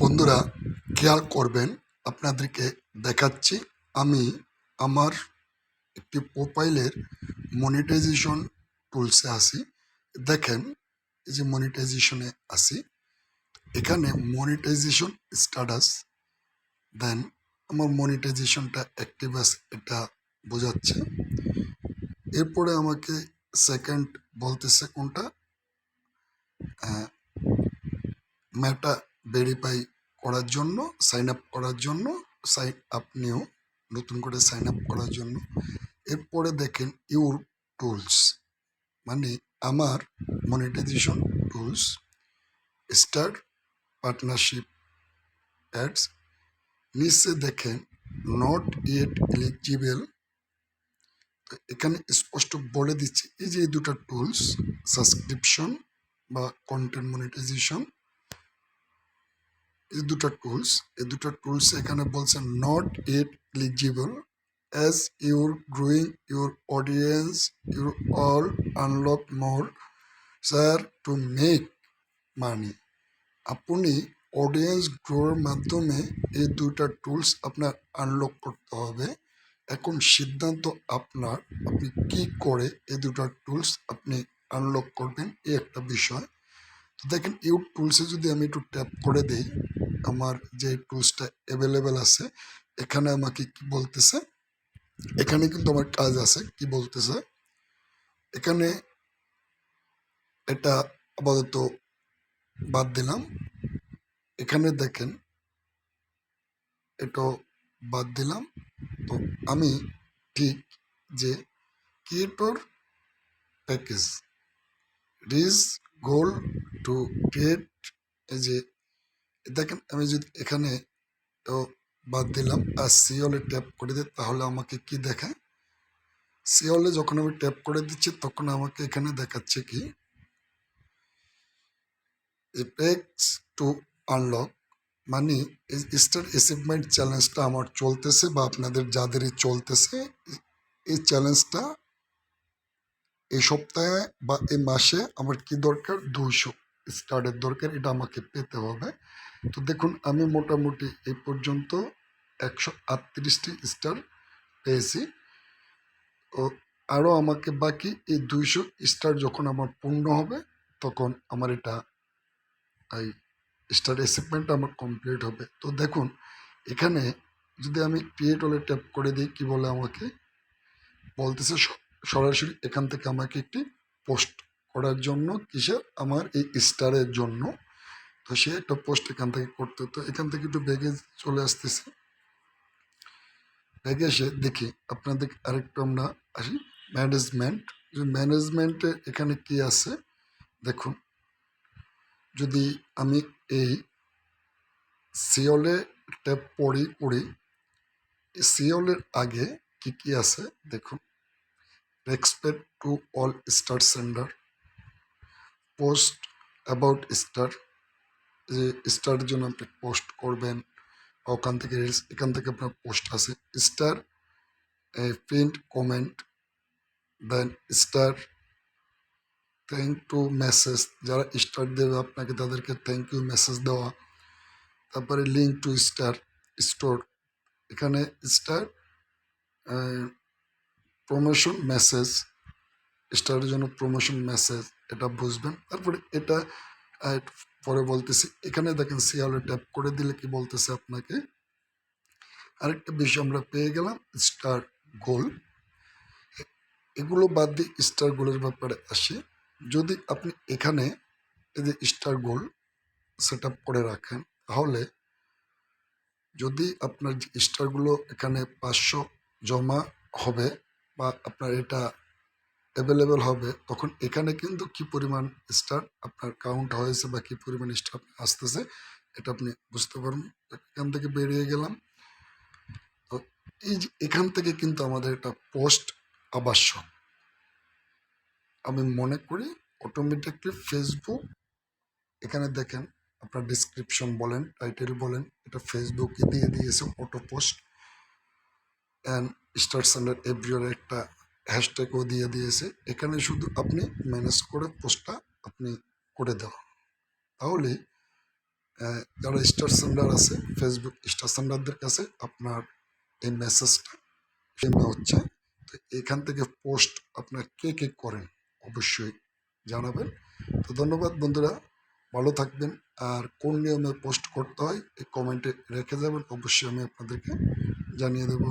বন্ধুরা, খেয়াল করবেন, আপনাদেরকে দেখাচ্ছি। আমি আমার একটি প্রোফাইলের মনিটাইজেশন টুলসে আসি। দেখেন, এই যে মনিটাইজেশনে আসি, এখানে মনিটাইজেশন স্ট্যাটাস, দেন আমার মনিটাইজেশনটা অ্যাক্টিভ আছে এটা বোঝাচ্ছে। এরপরে আমাকে সেকেন্ড বলতেছে কোনটা, মেটা ভেরিফাই করার জন্য, সাইন আপ করার জন্য, সাইন আপ নিউ, নতুন করে সাইন আপ করার জন্য। এরপরে দেখেন ইউর টুলস, মানে আমার monetization tools, start partnership ads. নিচে দেখেন নট ইয়েট এলিজিবল। এখানে স্পষ্ট বলে দিচ্ছি, এই যে এই দুটো টুলস, সাবস্ক্রিপশন বা কন্টেন্ট মনিটাইজেশন, এই দুটো টুলস এখানে বলছে not it eligible as your growing your audience your all unlock more sir to make money. আপনি অডিয়েন্স গ্রোর মাধ্যমে এই দুইটা টুলস আপনার আনলক করতে হবে। এখন সিদ্ধান্ত আপনার, আপনি কি করে এই দুটো টুলস আপনি আনলক করবেন, এই একটা বিষয়। তো দেখেন, ইউ টুলসে যদি আমি একটু ট্যাপ করে দিই, আমার যে টুলসটা অ্যাভেলেবেল আছে, এখানে আমাকে কি বলতেছে, এখানে কিন্তু আমার কাজ আছে। কি বলতেছে এখানে, এটা আপাতত বাদ দিলাম। এখানে দেখেন, এটাও বাদ দিলাম। তো আমি ঠিক যে creator package reach goal to create, এই যে দেখেন, আমি যদি এখানে তো বাদ দিলাম আর সিওলে ট্যাপ করে দিই, তাহলে আমাকে কি দেখায়, সিওলে যখন আমি ট্যাপ করে দিচ্ছি তখন আমাকে এখানে দেখাচ্ছে কি, এপেক্স টু আনলক, মানে এই স্টার অ্যাচিভমেন্ট চ্যালেঞ্জটা আমার চলতেছে বা আপনাদের যাদেরই চলতেছে, এই চ্যালেঞ্জটা এই সপ্তাহে বা এই মাসে আমার কি দরকার, 200 স্টারের দরকার, এটা আমাকে পেতে হবে। তো দেখুন, আমি মোটামুটি এই পর্যন্ত 138টি স্টার পেয়েছি। ও আরও আমাকে বাকি এই 200 স্টার যখন আমার পূর্ণ হবে, তখন আমার এটা এই স্টার অ্যাচিভমেন্টটা আমার কমপ্লিট হবে। তো দেখুন, এখানে যদি আমি ক্রিয়েট হলে ট্যাপ করে দিই, কি বলে আমাকে বলতেছে সরাসরি এখান থেকে আমাকে একটি পোস্ট করার জন্য, কিসের, আমার এই স্টারের জন্য। তো সে একটা পোস্ট এখান থেকে করতে, তো এখান থেকে একটু ব্যাগে চলে আসতেছে। ব্যাগে এসে দেখি আপনাদের আরেকটু আমরা আসি ম্যানেজমেন্ট। ম্যানেজমেন্টে এখানে কি আছে দেখুন, যদি আমি এই সিওলে ট্যাপ করি, সিওলের আগে কি কি আছে দেখুন, respect to all star sender, post about star, যে স্টারের জন্য আপনি পোস্ট করবেন, ওখান থেকে রিলস, এখান থেকে আপনার পোস্ট আছে, star print comment, then star thank to message, যারা স্টার দেবে আপনাকে তাদেরকে থ্যাংক ইউ মেসেজ দেওয়া, তারপরে লিঙ্ক টু স্টার স্টোর, এখানে স্টার প্রমোশন মেসেজ, স্টারের জন্য প্রমোশন মেসেজ, এটা বুঝবেন। তারপরে এটা পরে বলতেছি, এখানে দেখেন সিয়ালে ট্যাপ করে দিলে কি বলতেছে আপনাকে, আরেকটা বিষয় আমরা পেয়ে গেলাম, স্টার গোল। এগুলো বাদ দিয়ে স্টার গোলের ব্যাপারে আসি। যদি আপনি এখানে এই যে স্টার গোল সেট আপ করে রাখেন, তাহলে যদি আপনার যে স্টারগুলো এখানে 500 জমা হবে বা আপনার এটা অ্যাভেলেবেল হবে, তখন এখানে কিন্তু কি পরিমাণ স্টার আপনার কাউন্ট হয়েছে বা কি পরিমাণ স্টার আসতেছে, এটা আপনি বুঝতে পারবেন। এখান থেকে বেরিয়ে গেলাম। তো এই যে এখান থেকে কিন্তু আমাদের এটা পোস্ট আবশ্যক। আমি মনে করি অটোমেটিকলি ফেসবুক, এখানে দেখেন আপনার ডিসক্রিপশন বলেন, টাইটেল বলেন, এটা ফেসবুকে দিয়ে দিয়েছে auto post and star sender everywhere একটা হ্যাশট্যাগও দিয়ে দিয়েছে। এখানে শুধু আপনি ম্যানেজ করে পোস্টটা আপনি করে দেওয়া, তাহলে যারা স্টার সেন্ডার আছে ফেসবুক স্টার সেন্ডারদের কাছে আপনার এই মেসেজটা সেম হচ্ছে। তো এখান থেকে পোস্ট আপনার কে কে করেন অবশ্যই জানাবেন। তো ধন্যবাদ বন্ধুরা, ভালো থাকবেন। আর কোন নিয়মে পোস্ট করতে হয় এই কমেন্টে রেখে যাবেন, অবশ্যই আমি আপনাদেরকে জানিয়ে দেবো।